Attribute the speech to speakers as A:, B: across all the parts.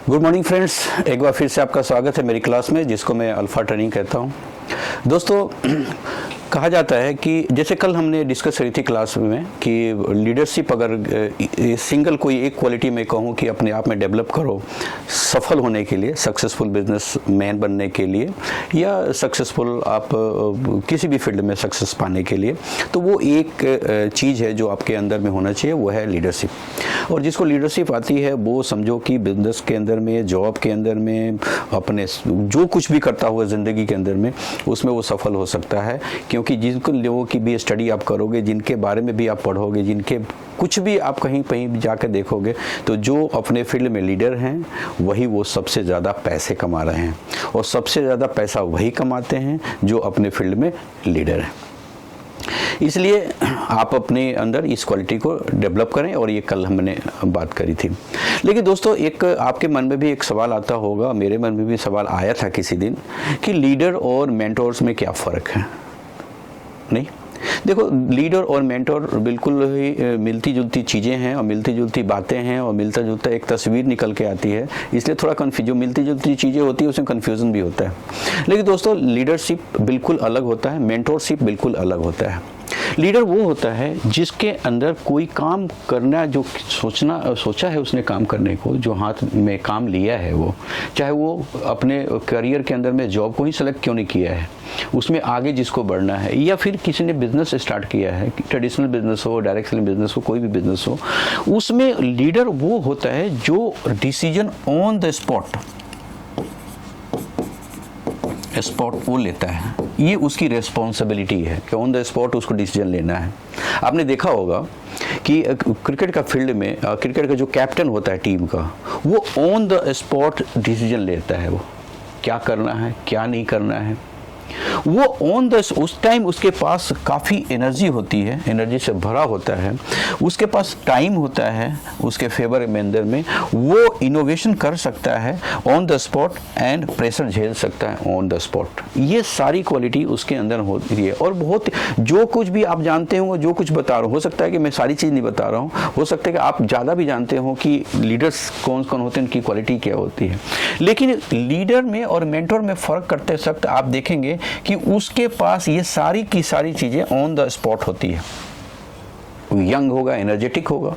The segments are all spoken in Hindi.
A: गुड मॉर्निंग फ्रेंड्स, एक बार फिर से आपका स्वागत है मेरी क्लास में, जिसको मैं अल्फ़ा ट्रेनिंग कहता हूँ। दोस्तों, कहा जाता है कि जैसे कल हमने डिस्कस करी थी क्लास में कि लीडरशिप अगर सिंगल कोई एक क्वालिटी में कहूँ कि अपने आप में डेवलप करो सफल होने के लिए, सक्सेसफुल बिजनेस मैन बनने के लिए या सक्सेसफुल आप किसी भी फील्ड में सक्सेस पाने के लिए, तो वो एक चीज़ है जो आपके अंदर में होना चाहिए, वो है लीडरशिप। और जिसको लीडरशिप आती है वो समझो कि बिजनेस के अंदर में, जॉब के अंदर में, अपने जो कुछ भी करता हुआ ज़िंदगी के अंदर में, उसमें वो सफल हो सकता है। क्योंकि जिनको लोगों की भी स्टडी आप करोगे, जिनके बारे में भी आप पढ़ोगे, जिनके कुछ भी आप कहीं कहीं जाकर देखोगे, तो जो अपने फील्ड में लीडर हैं वही वो सबसे ज़्यादा पैसे कमा रहे हैं, और सबसे ज़्यादा पैसा वही कमाते हैं जो अपने फील्ड में लीडर हैं। इसलिए आप अपने अंदर इस क्वालिटी को डेवलप करें, और ये कल हमने बात करी थी। लेकिन दोस्तों, एक आपके मन में भी एक सवाल आता होगा, मेरे मन में भी सवाल आया था किसी दिन, कि लीडर और मेंटोर्स में क्या फ़र्क है। नहीं, देखो, लीडर और मेंटोर बिल्कुल ही मिलती जुलती चीज़ें हैं और मिलती जुलती बातें हैं और मिलता जुलता एक तस्वीर निकल के आती है। इसलिए थोड़ा जो मिलती जुलती चीज़ें होती है उसमें कन्फ्यूज़न भी होता है। लेकिन दोस्तों, लीडरशिप बिल्कुल अलग होता है, मेंटोरशिप बिल्कुल अलग होता है। लीडर वो होता है जिसके अंदर कोई काम करना, जो सोचा है उसने काम करने को, जो हाथ में काम लिया है, वो चाहे वो अपने करियर के अंदर में जॉब को ही सेलेक्ट क्यों नहीं किया है, उसमें आगे जिसको बढ़ना है, या फिर किसी ने बिजनेस स्टार्ट किया है, ट्रेडिशनल बिजनेस हो, डायरेक्ट सेलिंग बिजनेस हो, कोई भी बिजनेस हो, उसमें लीडर वो होता है जो डिसीजन ऑन द स्पॉट वो लेता है। ये उसकी रेस्पॉन्सिबिलिटी है कि ऑन द स्पॉट उसको डिसीजन लेना है। आपने देखा होगा कि क्रिकेट का फील्ड में क्रिकेट का जो कैप्टन होता है टीम का, वो ऑन द स्पॉट डिसीजन लेता है, वो क्या करना है क्या नहीं करना है। वो ऑन द उस टाइम उसके पास काफ़ी एनर्जी होती है, एनर्जी से भरा होता है, उसके पास टाइम होता है, उसके फेवर में अंदर में वो इनोवेशन कर सकता है on the spot, and pressure झेल सकता है ऑन द स्पॉट। ये सारी क्वालिटी उसके अंदर होती है। और बहुत जो कुछ भी आप जानते हो, जो कुछ बता रहा हूँ, हो सकता है कि मैं सारी चीज़ नहीं बता रहा हूँ, हो सकता है कि आप ज़्यादा भी जानते हो कि लीडर्स कौन कौन होते हैं, उनकी क्वालिटी क्या होती है। लेकिन लीडर में और मेंटोर में फ़र्क करते वक्त आप देखेंगे कि उसके पास ये सारी की सारी चीजें ऑन द स्पॉट होती है। यंग होगा, एनर्जेटिक होगा,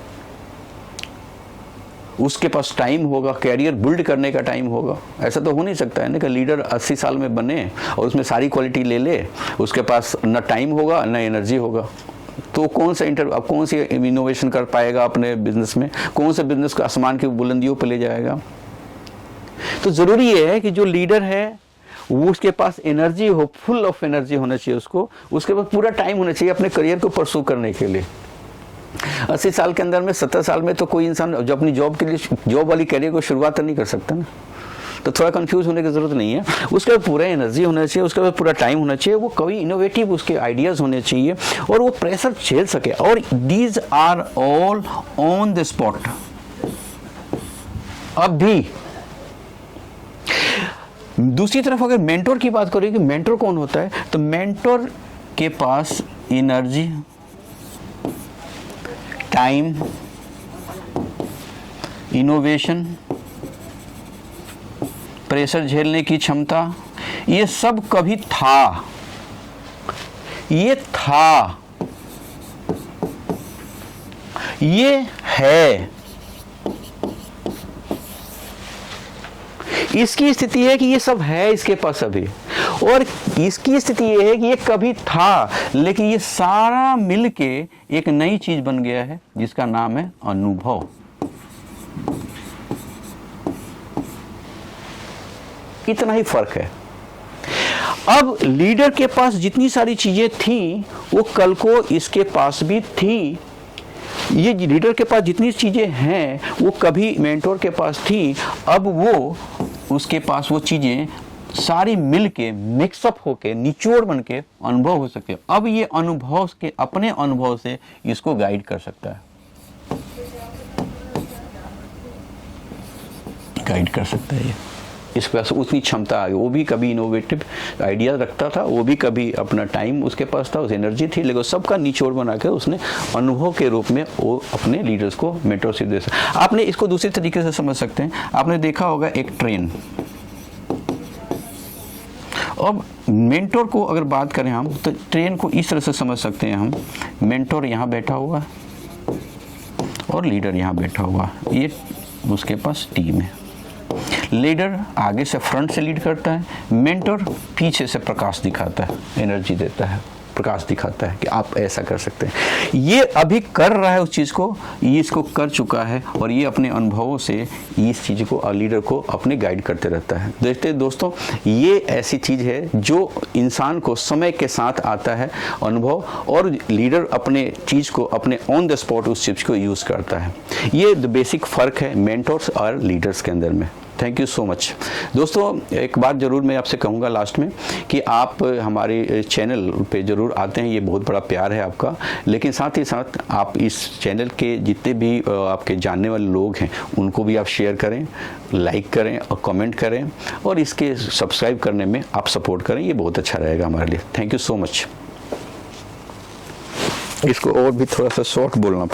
A: उसके पास टाइम होगा, कैरियर बिल्ड करने का टाइम होगा। ऐसा तो हो नहीं सकता है ना कि लीडर 80 साल में बने और उसमें सारी क्वालिटी ले ले, उसके पास न टाइम होगा न एनर्जी होगा। तो कौन सा अब कौन सी इनोवेशन कर पाएगा अपने बिजनेस में, कौन सा बिजनेस को आसमान की बुलंदियों पर ले जाएगा। तो जरूरी ये है कि जो लीडर है वो उसके पास एनर्जी हो, फुल ऑफ एनर्जी होना चाहिए, उसके पास पूरा टाइम होना चाहिए अपने करियर को परसू करने के लिए। 80 साल के अंदर में, 70 साल में तो कोई इंसान जो अपनी जॉब के लिए, जॉब वाली करियर को शुरुआत तो नहीं कर सकता ना। तो थोड़ा कंफ्यूज होने की जरूरत नहीं है। उसके पास पूरा एनर्जी होना चाहिए, उसके पास पूरा टाइम होना चाहिए, वो कभी इनोवेटिव उसके आइडियाज होने चाहिए और वो प्रेशर झेल सके। और these are all on the spot. अब भी दूसरी तरफ अगर मेंटोर की बात करें कि मेंटोर कौन होता है, तो मेंटोर के पास एनर्जी, टाइम, इनोवेशन, प्रेशर झेलने की क्षमता, ये सब कभी था, ये था, ये है। इसकी स्थिति है कि ये सब है इसके पास अभी, और इसकी स्थिति ये है कि ये कभी था, लेकिन ये सारा मिलके एक नई चीज बन गया है जिसका नाम है अनुभव। इतना ही फर्क है। अब लीडर के पास जितनी सारी चीजें थी वो कल को इसके पास भी थी। ये लीडर के पास जितनी चीजें हैं वो कभी मेंटोर के पास थी। अब वो उसके पास वो चीजें सारी मिलके मिक्सअप होके निचोड़ बन के अनुभव हो सके। अब ये अनुभव के अपने अनुभव से इसको गाइड कर सकता है, गाइड कर सकता है ये। इसके पास उतनी क्षमता आ गई, वो भी कभी इनोवेटिव आइडिया रखता था, वो भी कभी अपना टाइम उसके पास था, उस एनर्जी थी, लेकिन सबका निचोड़ बना कर उसने अनुभव के रूप में वो अपने लीडर्स को मेंटरशिप दे सकता। आपने इसको दूसरे तरीके से समझ सकते हैं, आपने देखा होगा एक ट्रेन, अब मेंटोर को अगर बात करें हम तो ट्रेन को इस तरह से समझ सकते हैं हम, मेंटोर यहाँ बैठा हुआ और लीडर यहाँ बैठा हुआ, ये उसके पास टीम है। लीडर आगे से फ्रंट से लीड करता है, मेंटोर पीछे से प्रकाश दिखाता है, एनर्जी देता है, प्रकाश दिखाता है कि आप ऐसा कर सकते हैं। ये अभी कर रहा है उस चीज़ को, ये इसको कर चुका है और ये अपने अनुभवों से इस चीज़ को लीडर को अपने गाइड करते रहता है। देखते दोस्तों, ये ऐसी चीज़ है जो इंसान को समय के साथ आता है अनुभव, और लीडर अपने चीज़ को अपने ऑन द स्पॉट उस चीज़ को यूज़ करता है। ये बेसिक फ़र्क है मेंटर्स और लीडर्स के अंदर में। थैंक यू सो मच दोस्तों। एक बात ज़रूर मैं आपसे कहूँगा लास्ट में कि आप हमारे चैनल पे ज़रूर आते हैं, ये बहुत बड़ा प्यार है आपका, लेकिन साथ ही साथ आप इस चैनल के जितने भी आपके जानने वाले लोग हैं उनको भी आप शेयर करें, लाइक करें और कमेंट करें, और इसके सब्सक्राइब करने में आप सपोर्ट करें, ये बहुत अच्छा रहेगा हमारे लिए। Thank you so much. इसको और भी थोड़ा सा शॉर्ट बोलना